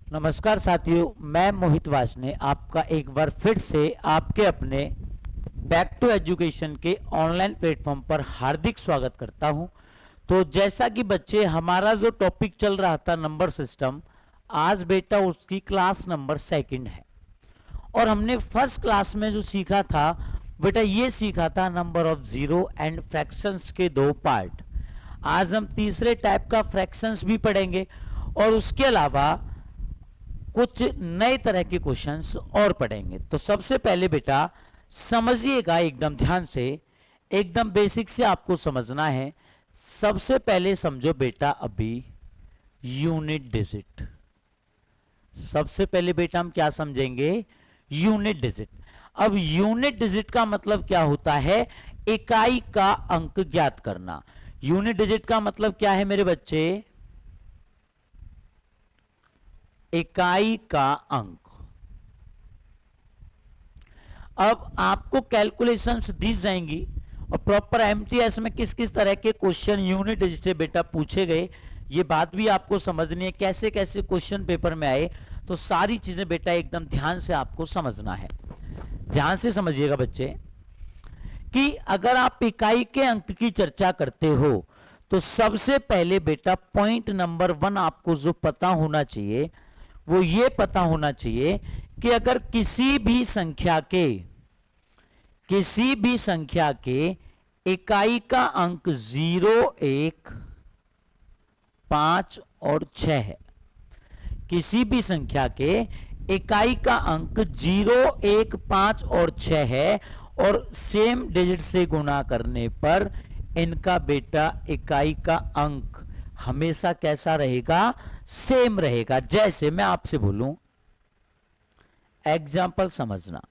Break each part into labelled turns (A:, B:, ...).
A: नमस्कार साथियों, मैं मोहित वासने आपका एक बार फिर से आपके अपने बैक टू एजुकेशन के ऑनलाइन प्लेटफॉर्म पर हार्दिक स्वागत करता हूं। तो जैसा कि बच्चे, हमारा जो टॉपिक चल रहा था नंबर सिस्टम, आज बेटा उसकी क्लास नंबर सेकंड है। और हमने फर्स्ट क्लास में जो सीखा था बेटा, ये सीखा था number of zero and fractions के दो पार्ट। आज हम तीसरे टाइप का फ्रैक्शंस भी पढ़ेंगे और उसके अलावा कुछ नए तरह के क्वेश्चंस और पढ़ेंगे। तो सबसे पहले बेटा समझिएगा एकदम ध्यान से, एकदम बेसिक से आपको समझना है। सबसे पहले समझो बेटा अभी यूनिट डिजिट। सबसे पहले बेटा हम क्या समझेंगे? Unit digit. अब यूनिट डिजिट का मतलब क्या होता है? इकाई का अंक ज्ञात करना। यूनिट डिजिट का मतलब क्या है मेरे बच्चे? इकाई का अंक। अब आपको कैलकुलेशंस दी जाएंगी और प्रॉपर एमटीएस में किस किस तरह के क्वेश्चन यूनिट डिजिट से बेटा पूछे गए, ये बात भी आपको समझनी है। कैसे कैसे क्वेश्चन पेपर में आए, तो सारी चीजें बेटा एकदम ध्यान से आपको समझना है। ध्यान से समझिएगा बच्चे कि अगर आप इकाई के अंक की चर्चा करते हो तो सबसे पहले बेटा पॉइंट नंबर 1 आपको जो पता होना चाहिए वो ये पता होना चाहिए कि अगर किसी भी संख्या के इकाई का अंक 0, 1, 5 और 6 है, किसी भी संख्या के इकाई का अंक 0, 1, 5 और 6 है और सेम डिजिट से गुणा करने पर इनका बेटा इकाई का अंक हमेशा कैसा रहेगा? सेम रहेगा। जैसे मैं आपसे बोलूं, एग्जाम्पल समझना,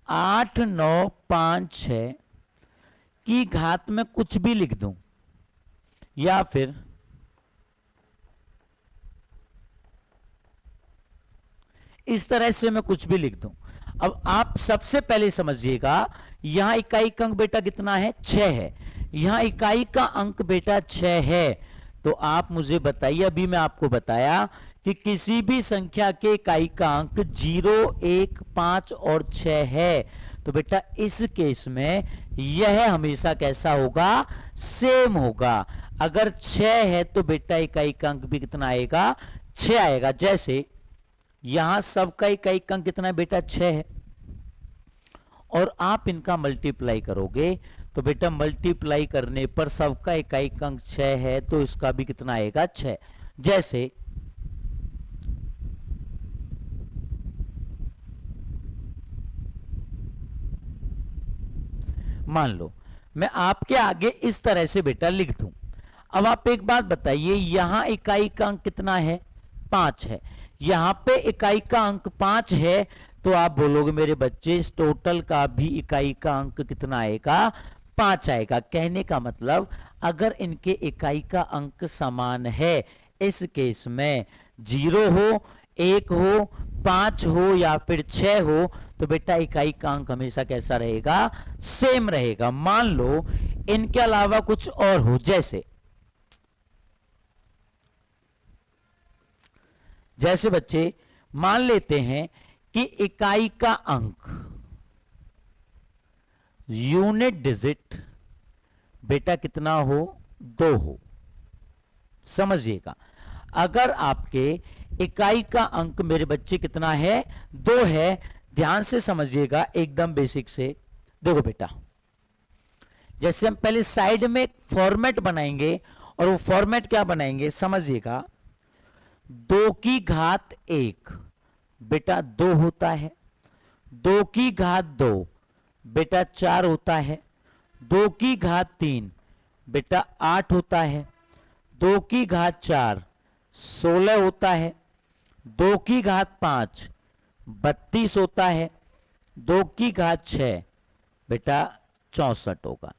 A: 8, 9, 5, 6 की घात में कुछ भी लिख दूं या फिर इस तरह से मैं कुछ भी लिख दूं। अब आप सबसे पहले समझिएगा, यहां इकाई का अंक बेटा कितना है? 6 है। यहां इकाई का अंक बेटा 6 है। तो आप मुझे बताइए, अभी मैं आपको बताया कि किसी भी संख्या के इकाई का अंक 0, 1, 5 और 6 है, तो बेटा इस केस में यह हमेशा कैसा होगा? सेम होगा। अगर 6 है तो बेटा इकाई का अंक भी कितना आएगा? 6 आएगा। जैसे यहां सबका इकाई का अंक कितना है बेटा? 6 है और आप इनका मल्टीप्लाई करोगे तो बेटा मल्टीप्लाई करने पर सबका इकाई का अंक 6 है तो इसका भी कितना आएगा? 6। जैसे मान लो मैं आपके आगे इस तरह से बेटा लिख दूं। अब आप एक बात बताइए, यहां इकाई का अंक कितना है? 5 है। यहां पे इकाई का अंक 5 है तो आप बोलोगे मेरे बच्चे इस टोटल का भी इकाई का अंक कितना आएगा? 5 आएगा। कहने का मतलब अगर इनके इकाई का अंक समान है, इस केस में 0 हो, 1 हो, 5 हो या फिर 6 हो, तो बेटा इकाई का अंक हमेशा कैसा रहेगा? सेम रहेगा। मान लो इनके अलावा कुछ और हो, जैसे बच्चे मान लेते हैं कि इकाई का अंक यूनिट डिजिट बेटा कितना हो? 2 हो। समझिएगा, अगर आपके इकाई का अंक मेरे बच्चे कितना है? 2 है। ध्यान से समझिएगा एकदम बेसिक से। देखो बेटा, जैसे हम पहले साइड में एक फॉर्मेट बनाएंगे और वो फॉर्मेट क्या बनाएंगे समझिएगा। 2 की घात 1 बेटा 2 होता है। 2 की घात 2 बेटा 4 होता है। 2 की घात 3 बेटा 8 होता है। 2 की घात 4 16 होता है। 2 की घात 5 32 होता है। 2 की घात 6 बेटा 64 होगा।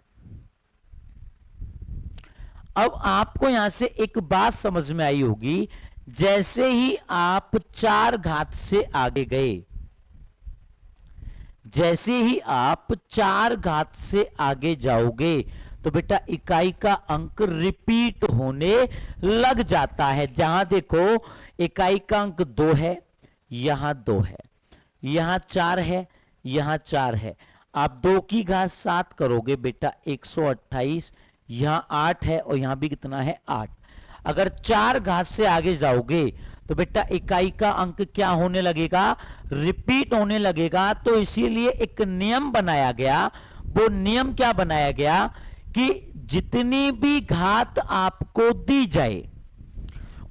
A: अब आपको यहां से एक बात समझ में आई होगी, जैसे ही आप 4 घात से आगे गए, जैसे ही आप 4 घात से आगे जाओगे तो बेटा इकाई का अंक रिपीट होने लग जाता है। जहां देखो इकाई का अंक 2 है, यहां 2 है, यहां 4 है, यहां 4 है। आप 2 की घात 7 करोगे बेटा 128, यहां 8 है और यहां भी कितना है 8। अगर 4 घात से आगे जाओगे तो बेटा इकाई का अंक क्या होने लगेगा, रिपीट होने लगेगा। तो इसीलिए एक नियम बनाया गया। वो नियम क्या बनाया गया कि जितनी भी घात आपको दी जाए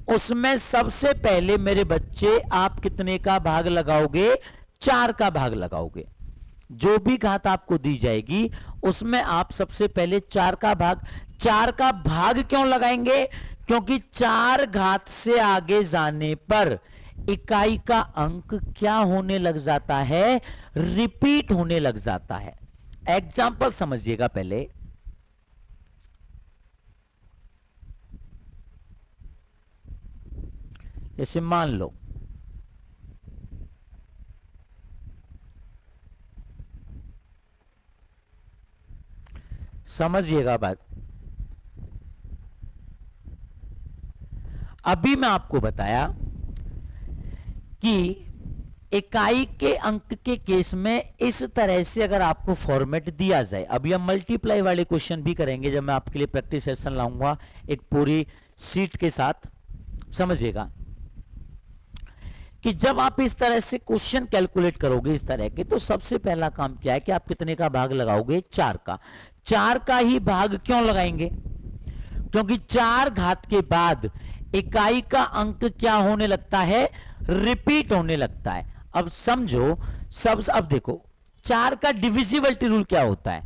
A: उसमें सबसे पहले मेरे बच्चे आप कितने का भाग लगाओगे, 4 का भाग लगाओगे। जो भी घात आपको दी जाएगी उसमें आप सबसे पहले 4 का भाग क्यों लगाएंगे, क्योंकि 4 घात से आगे जाने पर इकाई का अंक क्या होने लग जाता है, रिपीट होने लग जाता है। एग्जाम्पल समझिएगा पहले। जैसे मान लो समझिएगा बात, अभी मैं आपको बताया कि इकाई के अंक के केस में इस तरह से अगर आपको फॉर्मेट दिया जाए, अभी हम मल्टीप्लाई वाले क्वेश्चन भी करेंगे जब मैं आपके लिए प्रैक्टिस सेशन लाऊंगा एक पूरी सीट के साथ। समझिएगा कि जब आप इस तरह से क्वेश्चन कैलकुलेट करोगे इस तरह के, तो सबसे पहला काम क्या है कि आप कितने का भाग लगाओगे, 4 का। 4 का ही भाग क्यों लगाएंगे, क्योंकि 4 घात के बाद इकाई का अंक क्या होने लगता है, रिपीट होने लगता है। अब समझो अब देखो 4 का डिविजिबिलिटी रूल क्या होता है।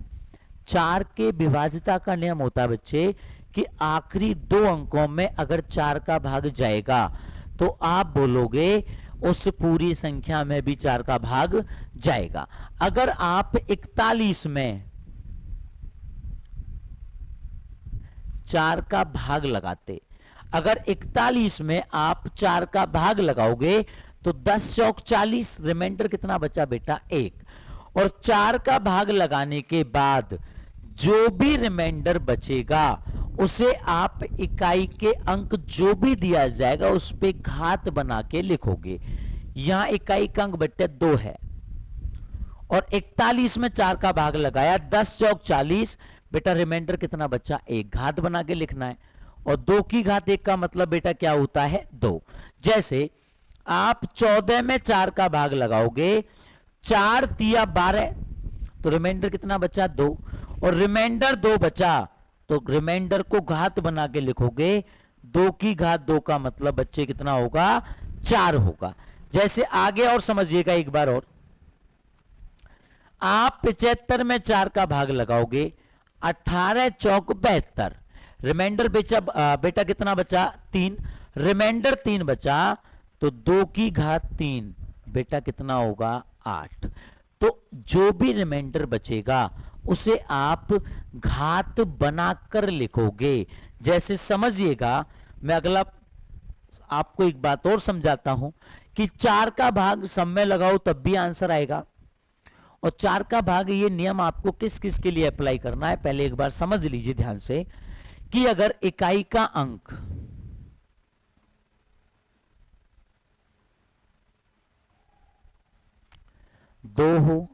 A: 4 के विभाज्यता का नियम होता है बच्चे कि आखिरी 2 अंकों में अगर 4 का भाग जाएगा तो आप बोलोगे उस पूरी संख्या में भी 4 का भाग जाएगा। अगर आप 41 में 4 का भाग लगाते, अगर 41 में आप 4 का भाग लगाओगे तो 10 चौक 40, रिमाइंडर कितना बचा बेटा 1। और 4 का भाग लगाने के बाद जो भी रिमाइंडर बचेगा उसे आप इकाई के अंक जो भी दिया जाएगा उस पे घात बना के लिखोगे। यहां इकाई का अंक बेटा 2 है और 41 में 4 का भाग लगाया, 10 चौक 40, बेटा रिमाइंडर कितना बचा 1, घात बना के लिखना है। और 2 की घात 1 का मतलब बेटा क्या होता है 2। जैसे आप 14 में 4 का भाग लगाओगे, 4 तिया 12, तो रिमाइंडर कितना बचा 2, और रिमाइंडर 2 बचा तो रिमाइंडर को घात बना के लिखोगे। 2 की घात 2 का मतलब बच्चे कितना होगा 4 होगा। जैसे आगे और समझिएगा एक बार और, आप 75 में 4 का भाग लगाओगे, 18 चौक 72, रिमाइंडर बेटा कितना बचा 3, रिमाइंडर 3 बचा तो 2 की घात 3 बेटा कितना होगा 8। तो जो भी रिमाइंडर बचेगा उसे आप घात बनाकर लिखोगे। जैसे समझिएगा, मैं अगला आपको एक बात और समझाता हूं कि 4 का भाग सब में लगाओ तब भी आंसर आएगा। और 4 का भाग ये नियम आपको किस किस के लिए अप्लाई करना है पहले एक बार समझ लीजिए ध्यान से, कि अगर इकाई का अंक दो हो,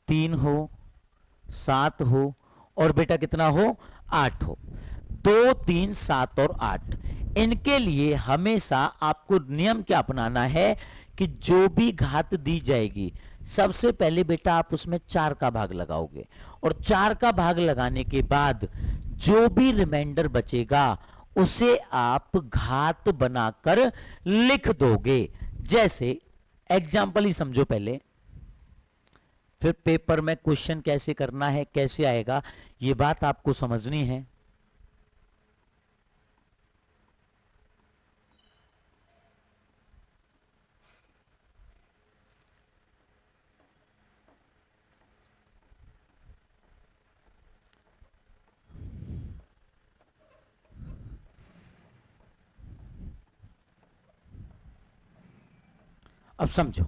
A: 3 हो, 7 हो और बेटा कितना हो 8 हो, 2, 3, 7 और 8, इनके लिए हमेशा आपको नियम क्या अपनाना है कि जो भी घात दी जाएगी सबसे पहले बेटा आप उसमें 4 का भाग लगाओगे, और 4 का भाग लगाने के बाद जो भी रिमाइंडर बचेगा उसे आप घात बनाकर लिख दोगे। जैसे एग्जाम्पल ही समझो पहले, फिर पेपर में क्वेश्चन कैसे करना है कैसे आएगा ये बात आपको समझनी है। अब समझो,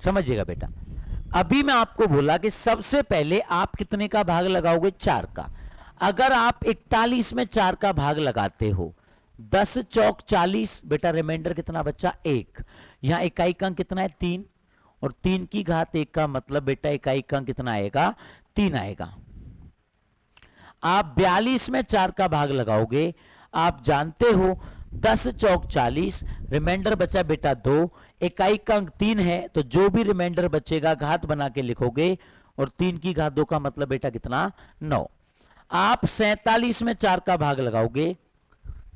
A: समझिएगा बेटा, अभी मैं आपको बोला कि सबसे पहले आप कितने का भाग लगाओगे, 4 का। अगर आप 41 में 4 का भाग लगाते हो, 10 चौक 40, बेटा रिमाइंडर कितना बचा, 1। यहां इकाई का अंक कितना है, 3, और 3 की घात 1 का मतलब बेटा इकाई का अंक कितना आएगा, 3 आएगा। आप 42 में 4 का भाग लगाओगे, आप जानते हो 10 चौक 40, रिमाइंडर बचा बेटा 2, इकाई का अंक 3 है, तो जो भी रिमाइंडर बचेगा घात बना के लिखोगे, और 3 की घात 2 का मतलब बेटा कितना, 9। आप 47 में 4 का भाग लगाओगे,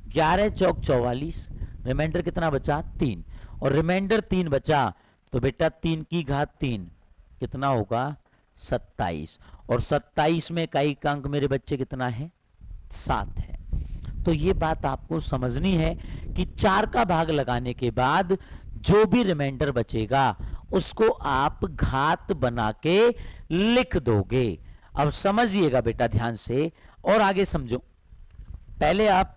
A: 11 चौक 44, रिमाइंडर कितना बचा, 3, और रिमाइंडर 3 बचा, तो बेटा 3 की घात 3 कितना होगा, 27, और 27 में इकाई का अंक मेरे बच्चे कितना है, 7 है। तो ये बात आपको समझनी है कि 4 का भाग लगाने के बाद जो भी रिमाइंडर बचेगा उसको आप घात बना के लिख दोगे। अब समझिएगा बेटा ध्यान से, और आगे समझो। पहले आप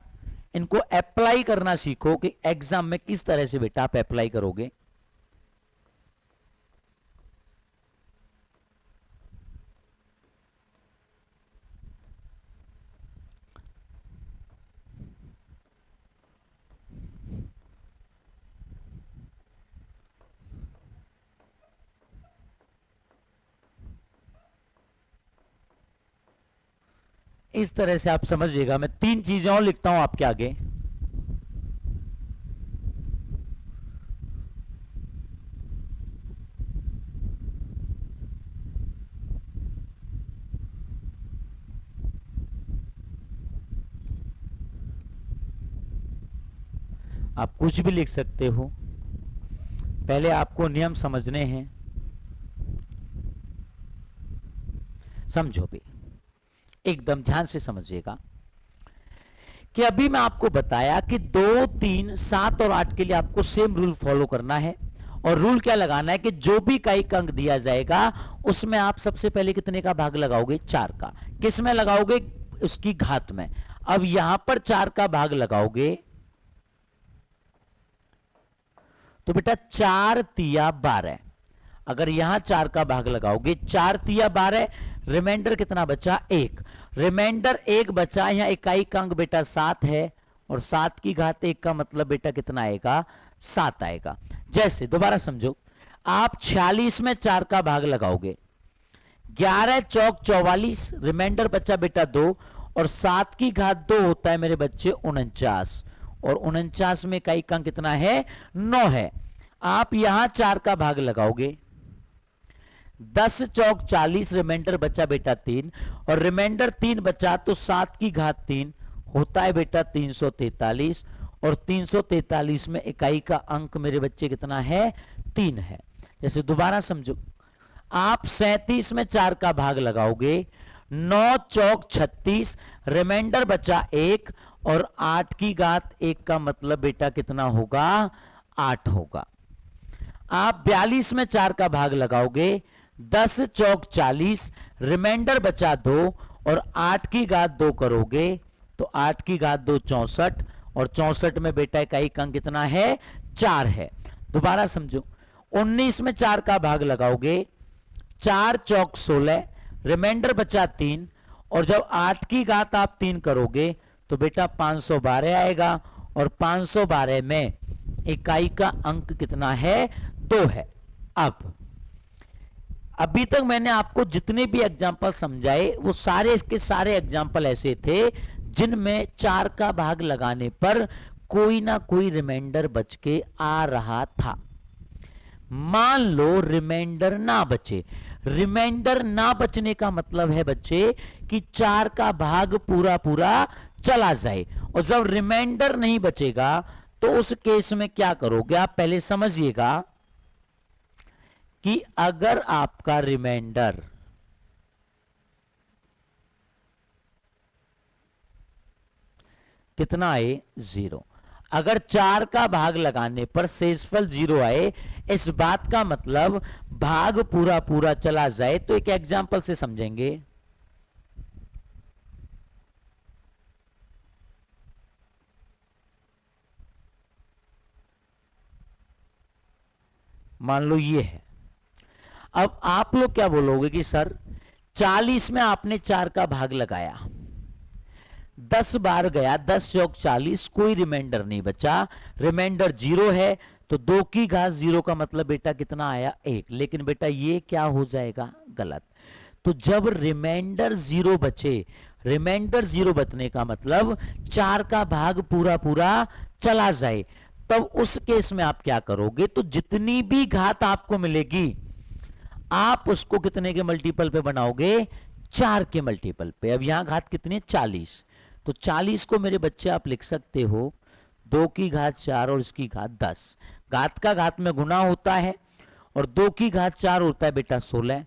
A: इनको अप्लाई करना सीखो कि एग्जाम में किस तरह से बेटा आप अप्लाई करोगे। इस तरह से आप समझिएगा। मैं 3 चीजें और लिखता हूं आपके आगे। आप कुछ भी लिख सकते हो, पहले आपको नियम समझने हैं। समझो भी, एकदम ध्यान से समझिएगा कि अभी मैं आपको बताया कि 2, 3, 7 और 8 के लिए आपको सेम रूल फॉलो करना है। और रूल क्या लगाना है कि जो भी इकाई का अंक दिया जाएगा उसमें आप सबसे पहले कितने का भाग लगाओगे, 4 का। किस में लगाओगे, उसकी घात में। अब यहां पर 4 का भाग लगाओगे तो बेटा 4 तिया 12। अगर यहां 4 का भाग लगाओगे, 4 तिया 12, रिमाइंडर कितना बचा, 1। रिमाइंडर 1 बचा, यहां इकाई का अंक बेटा 7 है, और 7 की घात 1 का मतलब बेटा कितना आएगा, 7 आएगा। जैसे दोबारा समझो, आप 46 में 4 का भाग लगाओगे, 11 चौक 44, रिमाइंडर बचा बेटा 2, और 7 की घात 2 होता है मेरे बच्चे 49, और 49 में इकाई का अंक कितना है, 9 है। आप यहां 4 का भाग लगाओगे, 10 चौक 40, रिमाइंडर बचा बेटा 3, और रिमाइंडर 3 बचा, तो 7 की घात 3 होता है बेटा 343, और 343 में इकाई का अंक मेरे बच्चे कितना है, 3 है। जैसे दोबारा समझो, आप 37 में 4 का भाग लगाओगे, 9 चौक 36, रिमाइंडर बचा 1, और 8 की घात 1 का मतलब बेटा कितना होगा, 8 होगा। आप 42 में 4 का भाग लगाओगे, 10 चौक 40, रिमाइंडर बचा 2, और 8 की घात 2 करोगे, तो 8 की घात 2 64, और 64 में बेटा इकाई का अंक कितना है, 4 है। दोबारा समझो, 19 में 4 का भाग लगाओगे, 4 चौक 16, रिमाइंडर बचा 3, और जब 8 की घात आप 3 करोगे तो बेटा 512 आएगा, और 512 में इकाई का अंक कितना है, 2 है। अब अभी तक मैंने आपको जितने भी एग्जाम्पल समझाए वो सारे के सारे एग्जाम्पल ऐसे थे जिनमें 4 का भाग लगाने पर कोई ना कोई रिमाइंडर बच के आ रहा था। मान लो रिमाइंडर ना बचे, रिमाइंडर ना बचने का मतलब है बच्चे कि 4 का भाग पूरा पूरा चला जाए। और जब रिमाइंडर नहीं बचेगा तो उस केस में क्या करोगे, आप पहले समझिएगा कि अगर आपका रिमाइंडर कितना आए, 0, अगर 4 का भाग लगाने पर शेषफल 0 आए, इस बात का मतलब भाग पूरा पूरा चला जाए। तो एक एग्जांपल से समझेंगे। मान लो ये है, अब आप लोग क्या बोलोगे कि सर 40 में आपने 4 का भाग लगाया, 10 बार गया, 10 चौक 40, कोई रिमाइंडर नहीं बचा, रिमाइंडर 0 है, तो 2 की घात 0 का मतलब बेटा कितना आया 1। लेकिन बेटा ये क्या हो जाएगा गलत। तो जब रिमाइंडर 0 बचे, रिमाइंडर 0 बचने का मतलब 4 का भाग पूरा पूरा चला जाए, तब उस केस में आप क्या करोगे, तो जितनी भी घात आपको मिलेगी आप उसको कितने के मल्टीपल पे बनाओगे, 4 के मल्टीपल पे। अब यहां घात कितनी है 40, तो 40 को मेरे बच्चे आप लिख सकते हो 2 की घात 4 और इसकी घात 10। घात का घात में गुना होता है और 2 की घात 4 होता है बेटा 16।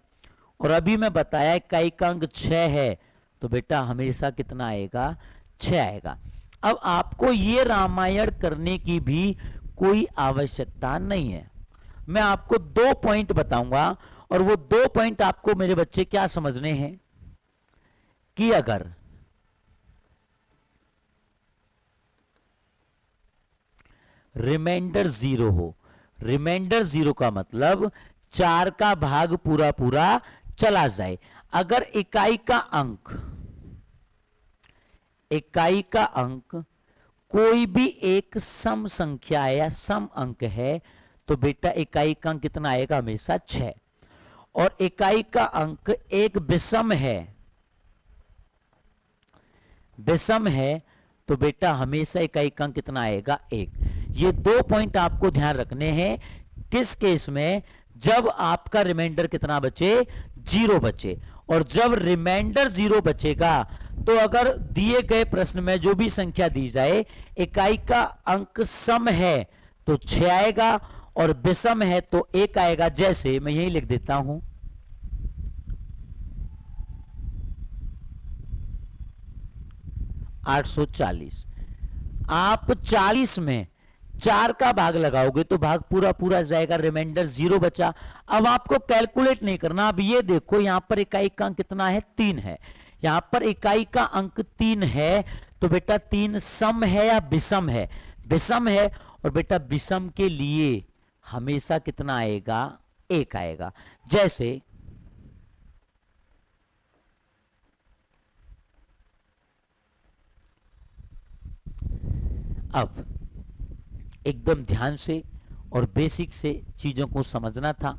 A: और अभी मैं बताया इकाई का अंक 6 है, तो बेटा हमेशा कितना आएगा 6 आएगा। अब आपको ये रामायण करने की भी कोई आवश्यकता नहीं है। मैं आपको 2 पॉइंट बताऊंगा और वो 2 पॉइंट आपको मेरे बच्चे क्या समझने हैं कि अगर रिमाइंडर 0 हो, रिमाइंडर 0 का मतलब 4 का भाग पूरा पूरा चला जाए। अगर इकाई का अंक कोई भी एक सम संख्या है या सम अंक है, तो बेटा इकाई का अंक कितना आएगा हमेशा 6। और इकाई का अंक एक विषम है, तो बेटा हमेशा इकाई का अंक कितना आएगा 1। ये 2 पॉइंट आपको ध्यान रखने हैं। किस केस में, जब आपका रिमाइंडर कितना बचे 0 बचे। और जब रिमाइंडर 0 बचेगा तो अगर दिए गए प्रश्न में जो भी संख्या दी जाए, इकाई का अंक सम है तो 6 आएगा और विषम है तो 1 आएगा। जैसे मैं यही लिख देता हूं 840। आप 40 में 4 का भाग लगाओगे तो भाग पूरा पूरा जाएगा, रिमाइंडर 0 बचा। अब आपको कैलकुलेट नहीं करना। अब ये देखो यहां पर इकाई का अंक कितना है 3 है, यहां पर इकाई का अंक 3 है, तो बेटा 3 सम है या विषम है, विषम है। और बेटा विषम के लिए हमेशा कितना आएगा 1 आएगा। जैसे अब एकदम ध्यान से और बेसिक से चीजों को समझना था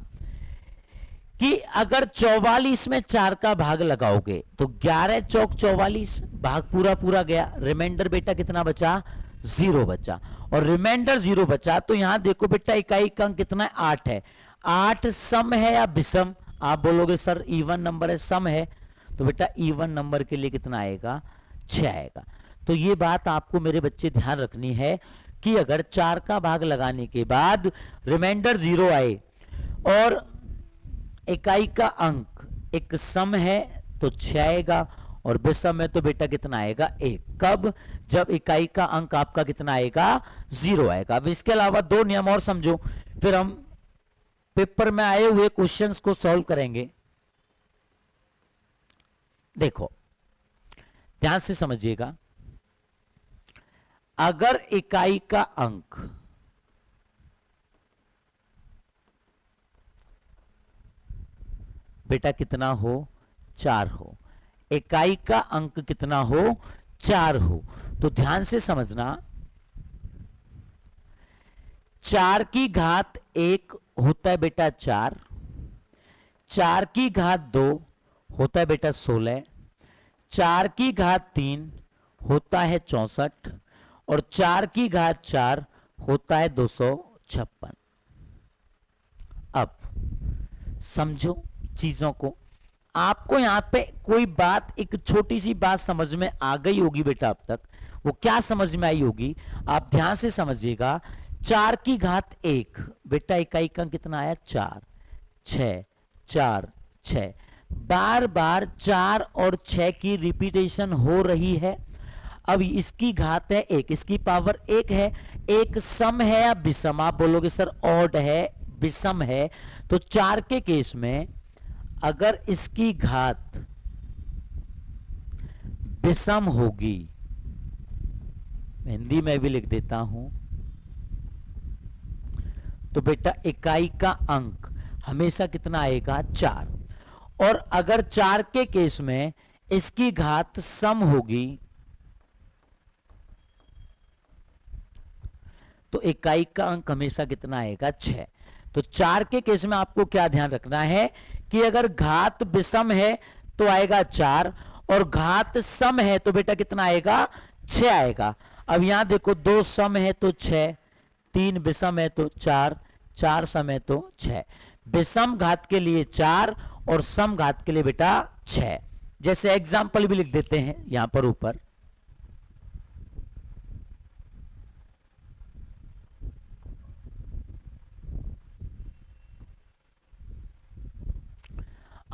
A: कि अगर 44 में 4 का भाग लगाओगे तो 11 चौक 44, भाग पूरा पूरा गया, रिमाइंडर बेटा कितना बचा 0 बचा। और रिमाइंडर 0 बचा तो यहां देखो बेटा इकाई का अंक कितना है 8 है। 8 सम है या विषम, आप बोलोगे सर इवन नंबर है, सम है, तो बेटा इवन नंबर के लिए कितना आएगा 6 आएगा। तो ये बात आपको मेरे बच्चे ध्यान रखनी है कि अगर 4 का भाग लगाने के बाद रिमाइंडर 0 आए और इकाई का अंक एक सम है तो 6 आएगा और विषम है तो बेटा कितना आएगा 1। कब, जब इकाई का अंक आपका कितना आएगा 0 आएगा। अब इसके अलावा 2 नियम और समझो, फिर हम पेपर में आए हुए क्वेश्चंस को सॉल्व करेंगे। देखो ध्यान से समझिएगा, अगर इकाई का अंक बेटा कितना हो 4 हो, इकाई का अंक कितना हो 4 हो, तो ध्यान से समझना 4 की घात 1 होता है बेटा 4, 4 की घात 2 होता है बेटा 16, 4 की घात 3 होता है 64 और 4 की घात 4 होता है 256। अब समझो चीजों को। आपको यहां पे कोई बात, एक छोटी सी बात समझ में आ गई होगी बेटा अब तक। वो क्या समझ में आई होगी, आप ध्यान से समझिएगा। 4 की घात 1 बेटा इकाई का कितना आया 4, 6 4 6, बार बार 4 और 6 की रिपीटेशन हो रही है। अब इसकी घात है 1, इसकी पावर 1 है। एक सम है या विषम, आप बोलोगे सर ऑड है, विषम है, तो 4 के केस में अगर इसकी घात विषम होगी, हिंदी में भी लिख देता हूं, तो बेटा इकाई का अंक हमेशा कितना आएगा 4। और अगर 4 के केस में इसकी घात सम होगी तो इकाई का अंक हमेशा कितना आएगा 6। तो 4 के केस में आपको क्या ध्यान रखना है कि अगर घात विषम है तो आएगा 4 और घात सम है तो बेटा कितना आएगा 6 आएगा। अब यहां देखो 2 सम है तो 6, 3 विषम है तो 4, 4 सम है तो 6। विषम घात के लिए 4 और सम घात के लिए बेटा 6। जैसे एग्जाम्पल भी लिख देते हैं यहां पर ऊपर।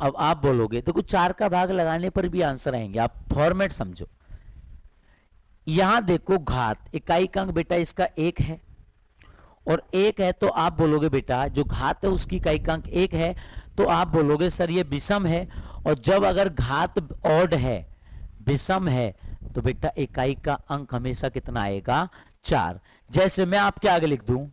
A: अब आप बोलोगे देखो 4 का भाग लगाने पर भी आंसर आएंगे, आप फॉर्मेट समझो। यहां देखो घात इकाई का अंक बेटा इसका 1 है और 1 है तो आप बोलोगे बेटा जो घात है उसकी इकाई का अंक 1 है तो आप बोलोगे सर ये विषम है। और जब अगर घात ऑड है विषम है तो बेटा इकाई का अंक हमेशा कितना आएगा 4। जैसे मैं आपके आगे लिख दूं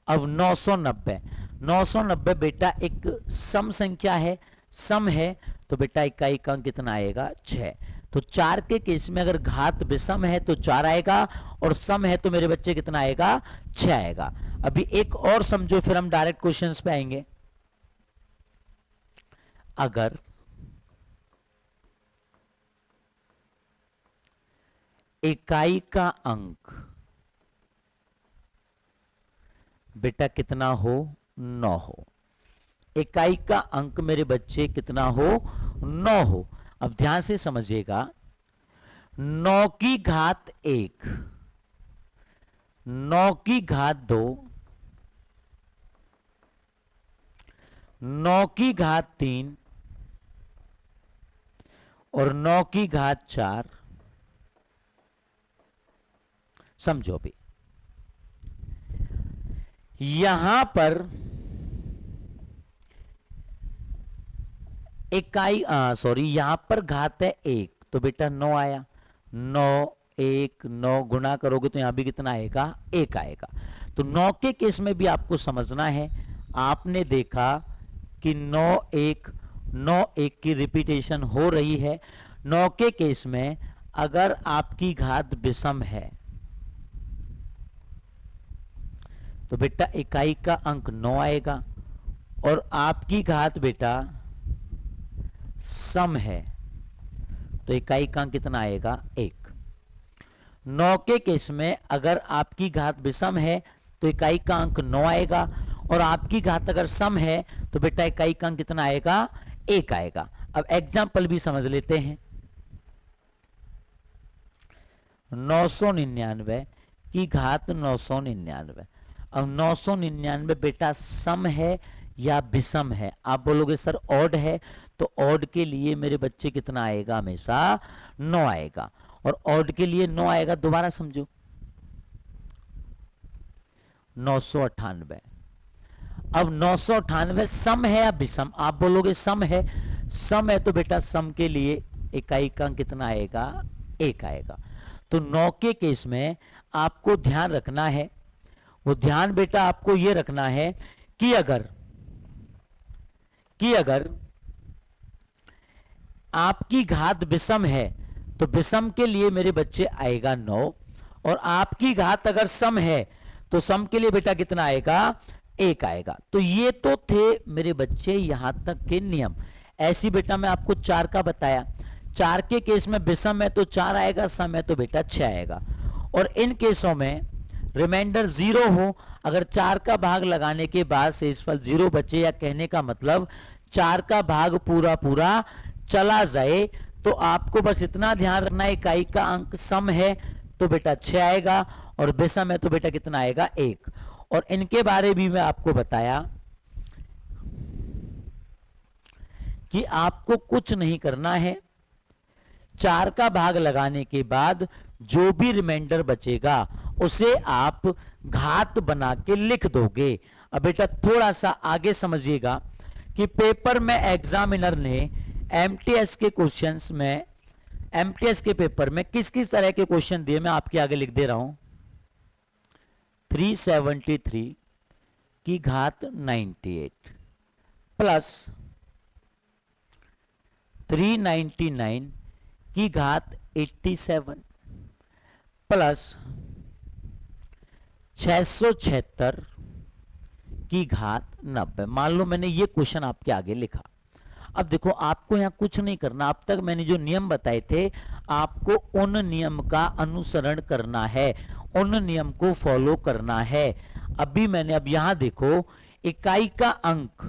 A: अब 990 बेटा एक सम संख्या है, सम है तो बेटा इकाई का अंक कितना आएगा 6। तो 4 के केस में अगर घात विषम है तो 4 आएगा और सम है तो मेरे बच्चे कितना आएगा 6 आएगा। अभी एक और समझो फिर हम डायरेक्ट क्वेश्चंस पे आएंगे। अगर इकाई का अंक बेटा कितना हो 9 हो, इकाई का अंक मेरे बच्चे कितना हो 9 हो। अब ध्यान से समझिएगा 9 की घात 1, 9 की घात 2, 9 की घात 3 और 9 की घात 4। समझो भी यहां पर इकाई सॉरी यहां पर घात है 1 तो बेटा 9 आया, 9 1 9 गुना करोगे तो यहां भी कितना आएगा 1 आएगा। तो 9 के केस में भी आपको समझना है, आपने देखा कि 9 1 की रिपीटेशन हो रही है। 9 के केस में अगर आपकी घात विषम है तो बेटा इकाई का अंक 9 आएगा और आपकी घात बेटा सम है तो इकाई का अंक कितना आएगा 1। 9 के केस में अगर आपकी घात विषम है तो इकाई का अंक 9 आएगा और आपकी घात अगर सम है तो बेटा इकाई का अंक कितना आएगा 1 आएगा। अब एग्जाम्पल भी समझ लेते हैं। 999 की घात 999। अब 999 बेटा सम है या विषम है? आप बोलोगे सर ऑड है तो ऑड के लिए मेरे बच्चे कितना आएगा हमेशा 9 आएगा और ऑड के लिए 9 आएगा। दोबारा समझो 998। अब 998 सम है या विषम? आप बोलोगे सम है, सम है तो बेटा सम के लिए इकाई का अंक कितना आएगा 1 आएगा। तो 9 के केस में आपको ध्यान रखना है, वो ध्यान बेटा आपको ये रखना है कि अगर आपकी घात विषम है तो विषम के लिए मेरे बच्चे आएगा 9 और आपकी घात अगर सम है तो सम के लिए बेटा कितना आएगा 1 आएगा। तो ये तो थे मेरे बच्चे यहां तक के नियम। ऐसी बेटा मैं आपको 4 का बताया, 4 के केस में विषम है तो 4 आएगा, सम है तो बेटा 6 आएगा। और इन केसों में रिमाइंडर 0 हो, अगर 4 का भाग लगाने के बाद शेषफल 0 बचे, या कहने का मतलब 4 का भाग पूरा पूरा चला जाए, तो आपको बस इतना ध्यान रखना है इकाई का अंक सम है तो बेटा 6 आएगा और विषम है तो बेटा कितना आएगा 1। और इनके बारे भी मैं आपको बताया कि आपको कुछ नहीं करना है, 4 का भाग लगाने के बाद जो भी रिमाइंडर बचेगा उसे आप घात बना के लिख दोगे। अब बेटा थोड़ा सा आगे समझिएगा कि पेपर में एग्जामिनर ने एमटीएस के क्वेश्चंस में, एमटीएस के पेपर में किस किस तरह के क्वेश्चन दिए, मैं आपके आगे लिख दे रहा हूं। 373 की घात 98 प्लस 399 की घात 87 प्लस 676 की घात 90। मान लो मैंने ये क्वेश्चन आपके आगे लिखा। अब देखो आपको यहां कुछ नहीं करना, अब तक मैंने जो नियम बताए थे आपको उन नियम का अनुसरण करना है, उन नियम को फॉलो करना है। अभी मैंने अब यहां देखो इकाई का अंक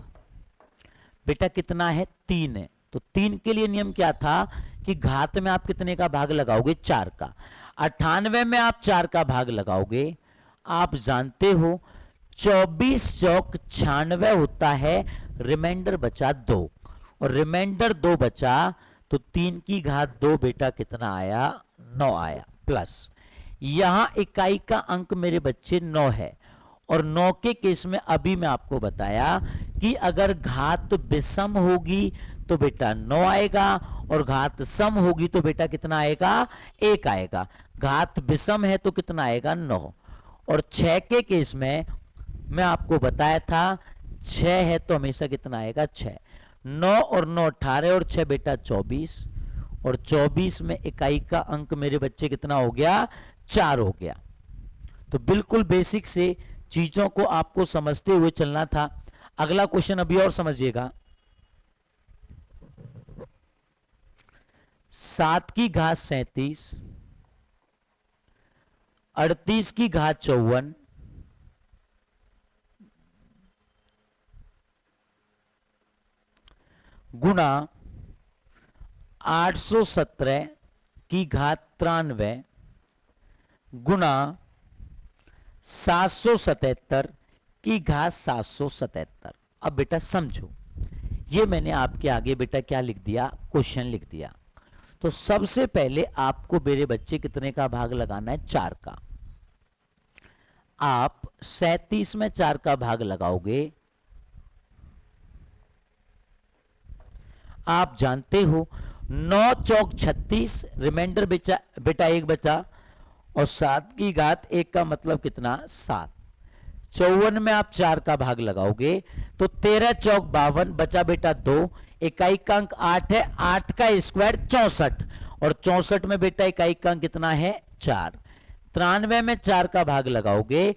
A: बेटा कितना है 3 है, तो 3 के लिए नियम क्या था कि घात में आप कितने का भाग लगाओगे 4 का, 98 में आप 4 का भाग लगाओगे। आप जानते हो 24 चौक 96 होता है, रिमाइंडर बचा 2 और रिमाइंडर 2 बचा तो 3 की घात 2 बेटा कितना आया 9 आया। प्लस यहां इकाई का अंक मेरे बच्चे 9 है और 9 के केस में अभी मैं आपको बताया कि अगर घात विषम होगी तो बेटा 9 आएगा और घात सम होगी तो बेटा कितना आएगा 1 आएगा। घात विषम है तो कितना आएगा 9 और 6 के केस में मैं आपको बताया था 6 है तो हमेशा कितना आएगा 6। 9 और 9 18 और 6 बेटा 24 और 24 में इकाई का अंक मेरे बच्चे कितना हो गया 4 हो गया। तो बिल्कुल बेसिक से चीजों को आपको समझते हुए चलना था। अगला क्वेश्चन अभी और समझिएगा। 7 की घात 37, 38 की घात 54, गुणा 817 की घात 93 गुणा 777 की घात 777। अब बेटा समझो, ये मैंने आपके आगे बेटा क्या लिख दिया क्वेश्चन लिख दिया। तो सबसे पहले आपको मेरे बच्चे कितने का भाग लगाना है 4 का। आप 37 में 4 का भाग लगाओगे। आप जानते हो 9 चौक 36, रिमाइंडर बेटा 1 बचा और 7 की घात 1 का मतलब कितना 7। 54 में आप 4 का भाग लगाओगे तो 13 चौक 52 बचा बेटा 2, इकाई का अंक 8 है, 8 का स्क्वायर 64 और 64 में बेटा इकाई का अंक कितना है 4। 93 में 4 का भाग लगाओगे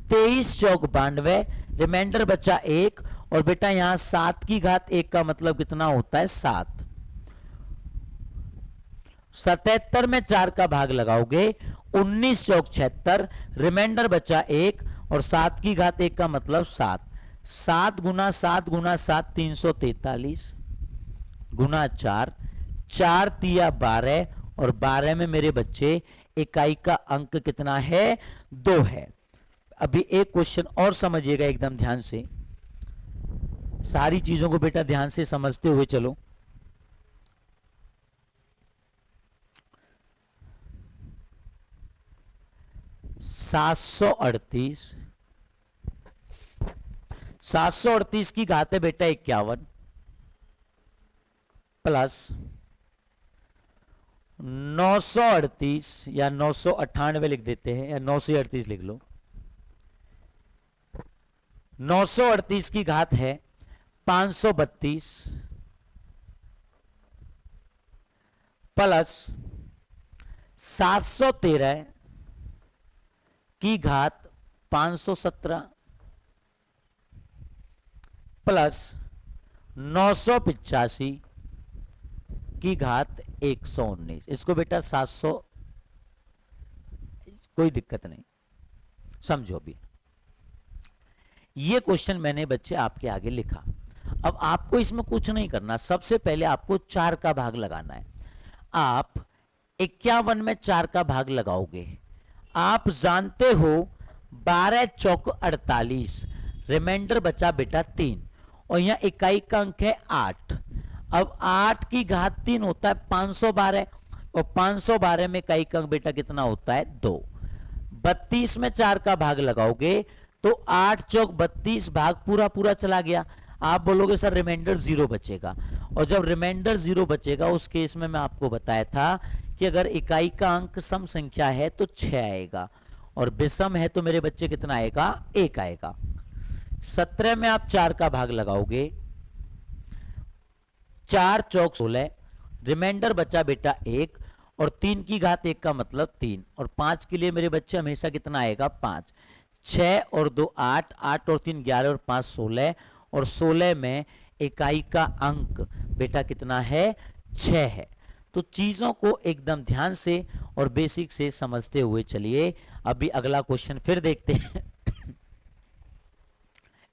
A: 23 चौक 92, रिमाइंडर बचा 1 और बेटा यहां 7 की घात 1 का मतलब कितना होता है 7। 77 में 4 का भाग लगाओगे 19 चौक 76, रिमाइंडर बचा 1 और 7 की घात 1 का मतलब 7। 7 गुना 7 गुना 7 343 गुना 4, 4 तिया 12 और 12 में मेरे बच्चे इकाई का अंक कितना है 2 है। अभी एक क्वेश्चन और समझिएगा एकदम ध्यान से, सारी चीजों को बेटा ध्यान से समझते हुए चलो। सात सौ अड़तीस की घात है बेटा 51 प्लस 938 या 998 लिख देते हैं या 938 लिख लो। 938 की घात है 532 प्लस 713 की घात 517 प्लस 985 की घात 119। इसको बेटा 700, कोई दिक्कत नहीं, समझो अभी। ये क्वेश्चन मैंने बच्चे आपके आगे लिखा। अब आपको इसमें कुछ नहीं करना, सबसे पहले आपको 4 का भाग लगाना है। आप 51 में 4 का भाग लगाओगे। आप जानते हो 12 चौक 48, रिमाइंडर बचा बेटा 3 और यहां इकाई का अंक है 8। अब 8 की घात 3 होता है 512 और 512 में इकाई का अंक बेटा कितना होता है 2। 32 में 4 का भाग लगाओगे तो 8 चौक 32 भाग पूरा पूरा चला गया। आप बोलोगे सर रिमाइंडर 0 बचेगा, और जब रिमाइंडर 0 बचेगा उस केस में मैं आपको बताया था कि अगर इकाई का अंक सम संख्या है तो 6 आएगा और विषम है तो मेरे बच्चे कितना आएगा, 1 आएगा। 17 में आप 4 का भाग लगाओगे, 4 चौक 16, रिमाइंडर बचा बेटा 1, और 3 की घात 1 का मतलब 3, और 5 के लिए मेरे बच्चे हमेशा कितना आएगा, 5। 6 और 2 8, 8 और 3 11 और 5 16, और 16 में इकाई का अंक बेटा कितना है, 6 है। तो चीजों को एकदम ध्यान से और बेसिक से समझते हुए चलिए। अभी अगला क्वेश्चन फिर देखते हैं।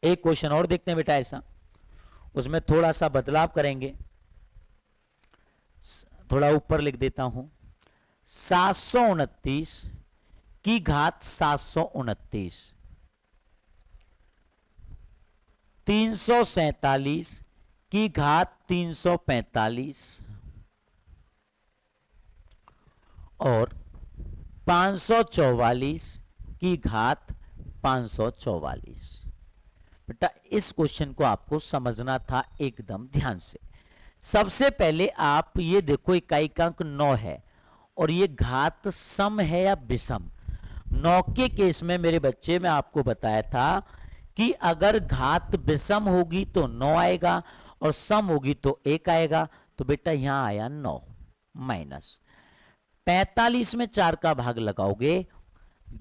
A: एक क्वेश्चन और देखते हैं बेटा ऐसा, उसमें थोड़ा सा बदलाव करेंगे, थोड़ा ऊपर लिख देता हूं। 729 की घात 729, 347 की घात 345 और 544 की घात 544। बेटा इस क्वेश्चन को आपको समझना था एकदम ध्यान से। सबसे पहले आप ये देखो, इकाई का अंक 9 है और ये घात सम है या विषम। 9 के केस में मेरे बच्चे मैं आपको बताया था कि अगर घात विषम होगी तो 9 आएगा और सम होगी तो 1 आएगा। तो बेटा यहां आया 9 माइनस 45 में 4 का भाग लगाओगे,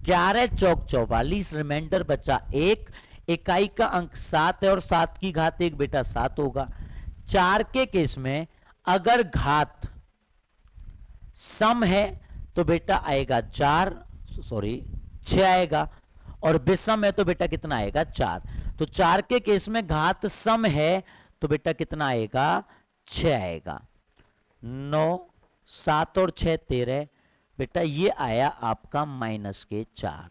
A: 11 चौक 44, रिमाइंडर बचा 1, इकाई का अंक 7 है और 7 की घात 1 बेटा 7 होगा। 4 के केस में अगर घात सम है तो बेटा आएगा 6 आएगा, और विषम है तो बेटा कितना आएगा, 4। तो 4 के केस में घात सम है तो बेटा कितना आएगा, 6 आएगा। 9 7 और 6 13, बेटा ये आया आपका -4।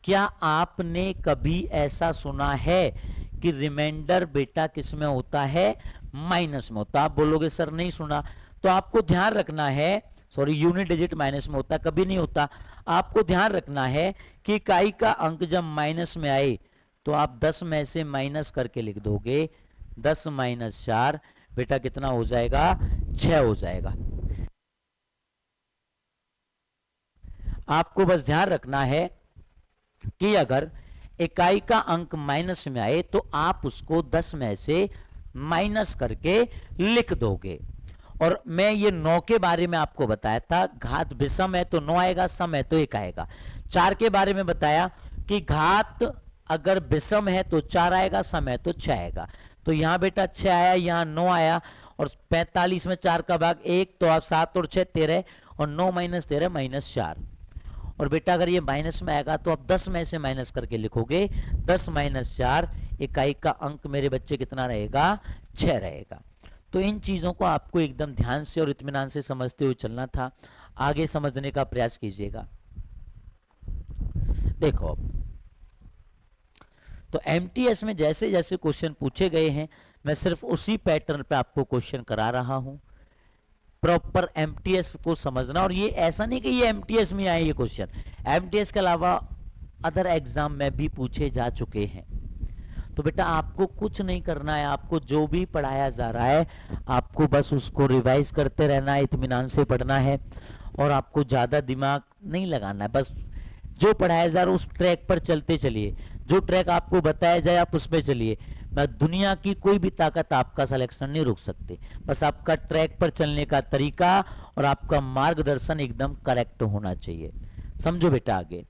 A: क्या आपने कभी ऐसा सुना है कि रिमाइंडर बेटा किस में होता है, माइनस में होता? आप बोलोगे सर नहीं सुना, तो आपको ध्यान रखना है, सॉरी यूनिट डिजिट माइनस में होता, कभी नहीं होता। आपको ध्यान रखना है कि इकाई का अंक जब माइनस में आए तो आप 10 में से माइनस करके लिख दोगे, 10 - 4 बेटा कितना हो जाएगा, 6 हो जाएगा। आपको बस ध्यान रखना है कि अगर इकाई का अंक माइनस में आए तो आप उसको 10 में से माइनस करके लिख दोगे। और मैं ये 9 के बारे में आपको बताया था, घात विषम है तो 9 आएगा, सम है तो 1 आएगा। 4 के बारे में बताया कि घात अगर विषम है तो 4 आएगा, सम है तो 6 आएगा। तो यहां बेटा 6 आया, यहां 9 आया, और 45 में 4 का भाग 1, तो आप 7 और 6 13, और 9 - 13 - 4। और बेटा अगर ये माइनस में आएगा तो आप 10 में से माइनस करके लिखोगे, 10 - 4, इकाई का अंक मेरे बच्चे कितना रहेगा, 6 रहेगा। तो इन चीजों को आपको एकदम ध्यान से और इत्मीनान से समझते हुए चलना था। आगे समझने का प्रयास कीजिएगा। देखो तो एमटीएस में जैसे जैसे क्वेश्चन पूछे गए हैं, मैं सिर्फ उसी पैटर्न पे आपको क्वेश्चन करा रहा हूं। प्रॉपर एमटीएस को समझना, और ये ऐसा नहीं कि ये एमटीएस में आए ये क्वेश्चन, एमटीएस के अलावा अदर एग्जाम में भी पूछे जा चुके हैं। तो बेटा आपको कुछ नहीं करना है, आपको जो भी पढ़ाया जा रहा है आपको बस उसको रिवाइज करते रहना है, इत्मीनान से पढ़ना है, और आपको ज्यादा दिमाग नहीं लगाना है। बस जो पढ़ाया जा रहा है उस ट्रैक पर चलते चलिए, जो ट्रैक आपको बताया जाए आप उस पर चलिए। दुनिया की कोई भी ताकत आपका सिलेक्शन नहीं रोक सकती, बस आपका ट्रैक पर चलने का तरीका और आपका मार्गदर्शन एकदम करेक्ट होना चाहिए। समझो बेटा आगे।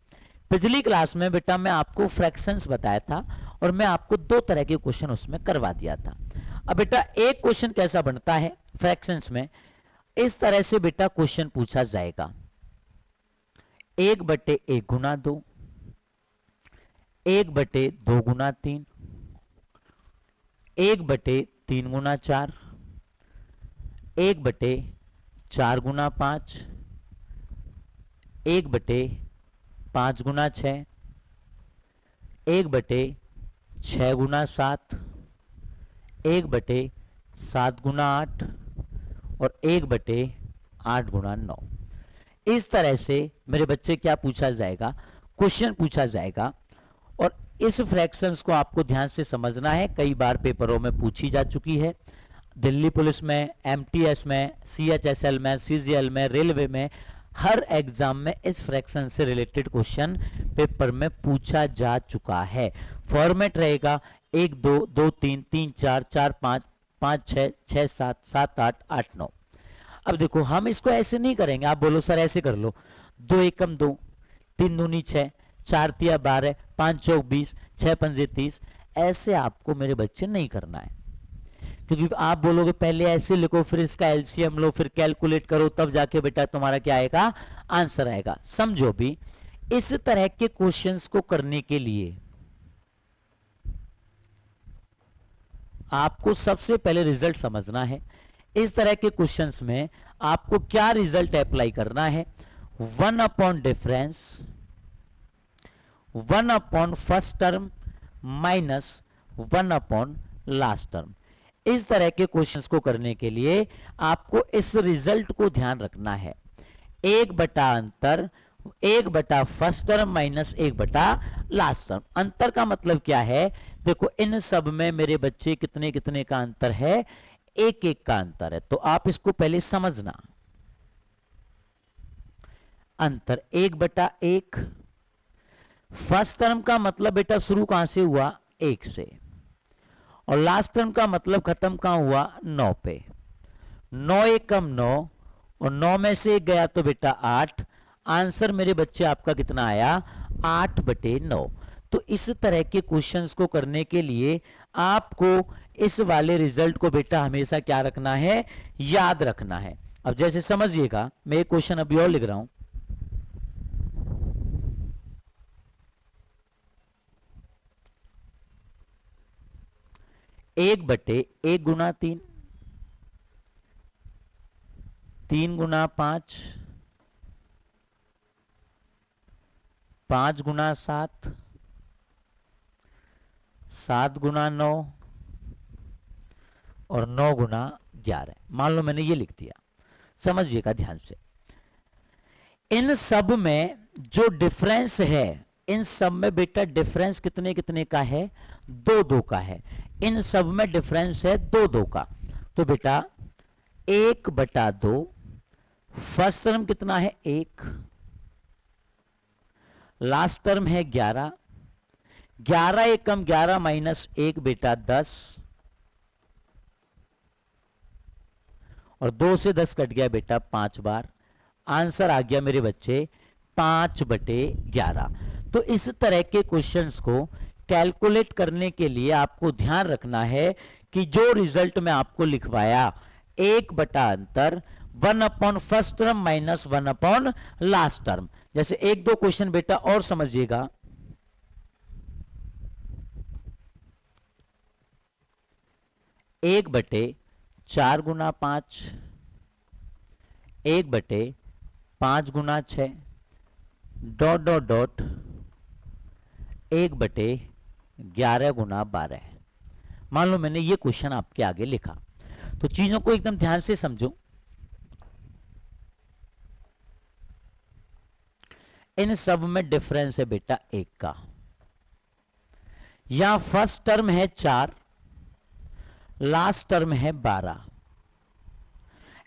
A: पिछली क्लास में बेटा मैं आपको फ्रैक्शंस बताया था और मैं आपको 2 तरह के क्वेश्चन उसमें करवा दिया था। अब बेटा एक क्वेश्चन कैसा बनता है फ्रैक्शंस में, इस तरह से बेटा क्वेश्चन पूछा जाएगा, 1/1 गुना 2, 1/2 गुना 3, 1/3 गुना 4, 1/4 गुना 5, 1/5 गुना 6, 1/6 गुना 7, 1/7 गुना 8 और 1/8 गुना 9। इस तरह से मेरे बच्चे क्या पूछा जाएगा, क्वेश्चन पूछा जाएगा। और इस फ्रैक्शंस को आपको ध्यान से समझना है, कई बार पेपरों में पूछी जा चुकी है, दिल्ली पुलिस में, एमटीएस में, सीएचएसएल में, सीजीएल में, रेलवे में, हर एग्जाम में इस फ्रैक्शन से रिलेटेड क्वेश्चन पेपर में पूछा जा चुका है। फॉर्मेट रहेगा 1 2 2 3 3 4 4 5 5 6 6 7 7 8 8 9। अब देखो हम इसको ऐसे नहीं करेंगे, आप बोलो सर ऐसे कर लो, 2 एकम 2, 3 दूनी 6, 4 तिया 12, 5 चौक 20, 6 पंजे 30। ऐसे आपको मेरे बच्चे नहीं करना है, क्योंकि आप बोलोगे पहले ऐसे लिखो फिर इसका एलसीएम लो फिर कैलकुलेट करो तब जाके बेटा तुम्हारा क्या आएगा, आंसर आएगा। समझो भी, इस तरह के क्वेश्चंस को करने के लिए आपको सबसे पहले रिजल्ट समझना है। इस तरह के क्वेश्चंस में आपको क्या रिजल्ट अप्लाई करना है, 1 upon difference 1 upon first term minus 1 upon last term. इस तरह के क्वेश्चंस को करने के लिए आपको इस रिजल्ट को ध्यान रखना है, 1 बटा अंतर 1 बटा फर्स्ट टर्म माइनस 1 बटा लास्ट टर्म। अंतर का मतलब क्या है, देखो इन सब में मेरे बच्चे कितने कितने का अंतर है, 1 1 का अंतर है। तो आप इसको पहले समझना, अंतर 1 बटा 1, फर्स्ट टर्म का मतलब बेटा शुरू कहां से हुआ, 1 से, और लास्ट टर्म का मतलब खत्म कहां हुआ, 9 पे। 9 एकम 9 और 9 में से 1 गया तो बेटा 8। आंसर मेरे बच्चे आपका कितना आया, 8/9। तो इस तरह के क्वेश्चंस को करने के लिए आपको इस वाले रिजल्ट को बेटा हमेशा क्या रखना है, याद रखना है। अब जैसे समझिएगा, मैं एक क्वेश्चन अभी और लिख रहा हूं, 1/1 गुना 3, 3 गुना 5, 5 गुना 7, 7 गुना 9 और 9 गुना 11। मान लो मैंने ये लिख दिया, समझिएगा ध्यान से। इन सब में जो डिफरेंस है, इन सब में बेटा डिफरेंस कितने कितने का है, 2 2 का है। इन सब में डिफरेंस है 2 2 का। तो बेटा 1/2, फर्स्ट टर्म कितना है 1, लास्ट टर्म है 11, 11 एकम 11 माइनस 1 बेटा 10, और 2 से 10 कट गया बेटा 5 बार। आंसर आ गया मेरे बच्चे 5/11। तो इस तरह के क्वेश्चंस को कैलकुलेट करने के लिए आपको ध्यान रखना है कि जो रिजल्ट में आपको लिखवाया, 1 बटा अंतर 1 upon first term minus 1 upon last term. जैसे 1 2 क्वेश्चन बेटा और समझिएगा, 1/4 गुना 5, 1/5 गुना 6, डॉट डॉट डॉट 1/11 गुना 12। मान लो मैंने ये क्वेश्चन आपके आगे लिखा, तो चीजों को एकदम ध्यान से समझो। इन सब में डिफरेंस है बेटा 1 का। यहां फर्स्ट टर्म है 4, लास्ट टर्म है 12।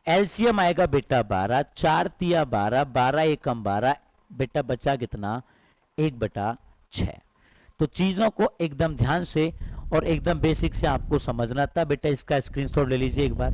A: एलसीएम आएगा बेटा 12, 4 तिया 12, 12 एकम 12, बेटा बचा कितना, 1/6। तो चीजों को एकदम ध्यान से और एकदम बेसिक से आपको समझना था बेटा। इसका स्क्रीनशॉट ले लीजिए एक बार।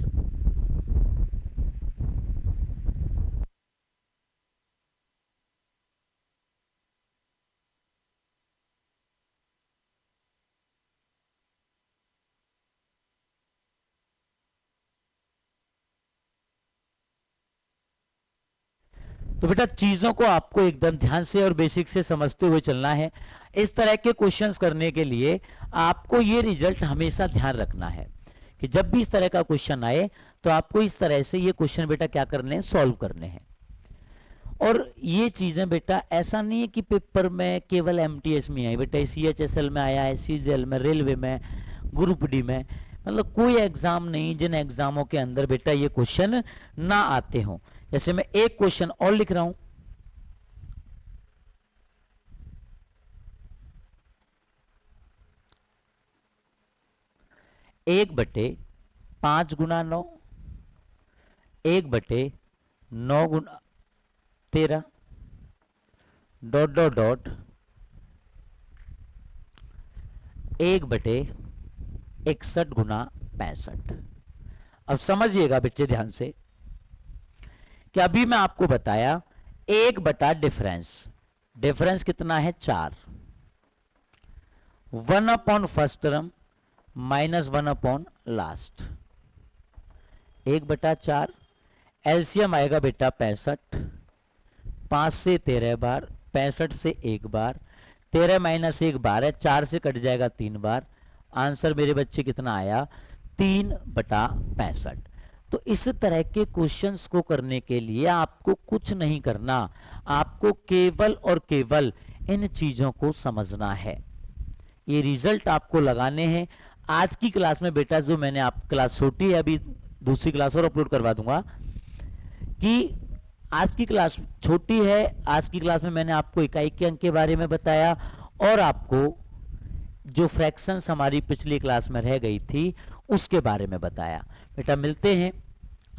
A: तो बेटा चीजों को आपको एकदम ध्यान से और बेसिक से समझते हुए चलना है। इस तरह के क्वेश्चंस करने के लिए आपको ये रिजल्ट हमेशा ध्यान रखना है कि जब भी इस तरह का क्वेश्चन आए तो आपको इस तरह से ये क्वेश्चन बेटा क्या करने हैं, सॉल्व करने हैं। और ये चीजें बेटा ऐसा नहीं है कि पेपर में केवल एमटीएस में आई, बेटा सीएचएसएल में आया है, सीजीएल में, रेलवे में, ग्रुप डी में, मतलब कोई एग्जाम नहीं जिन एग्जामों के अंदर बेटा ये क्वेश्चन ना आते हों। जैसे मैं एक क्वेश्चन और लिख रहा हूं, एक बटे 5 गुना 9, 1/9 गुना 13 डॉट डॉट डॉट 1/61 गुना 65। अब समझिएगा बच्चे ध्यान से कि अभी मैं आपको बताया 1 डिफरेंस, डिफरेंस कितना है 4, 1 first term minus 1 last, 1/4 LCM आएगा बेटा 65, 5 से 13 बार, 65 से 1 बार, 13 माइनस 1 बार है, 4 से कट जाएगा 3 बार, आंसर मेरे बच्चे कितना आया 3/65। तो इस तरह के क्वेश्चंस को करने के लिए आपको कुछ नहीं करना, आपको केवल और केवल इन चीजों को समझना है। ये रिजल्ट आपको लगाने हैं। आज की क्लास में बेटा जो मैंने आप क्लास छोटी है, अभी दूसरी क्लास और अपलोड करवा दूंगा, कि आज की क्लास छोटी है, आज की क्लास में मैंने आपको इकाई के अंक के बारे में बताया और आपको जो फ्रैक्शंस हमारी पिछली क्लास में रह गई थी उसके बारे में बताया। बेटा मिलते हैं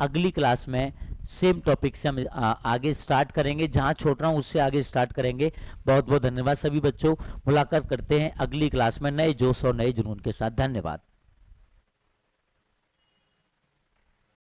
A: अगली क्लास में, सेम टॉपिक से हम आगे स्टार्ट करेंगे, जहां छोड़ रहा हूं उससे आगे स्टार्ट करेंगे। बहुत बहुत धन्यवाद सभी बच्चों, मुलाकात करते हैं अगली क्लास में नए जोश और नए जुनून के साथ। धन्यवाद।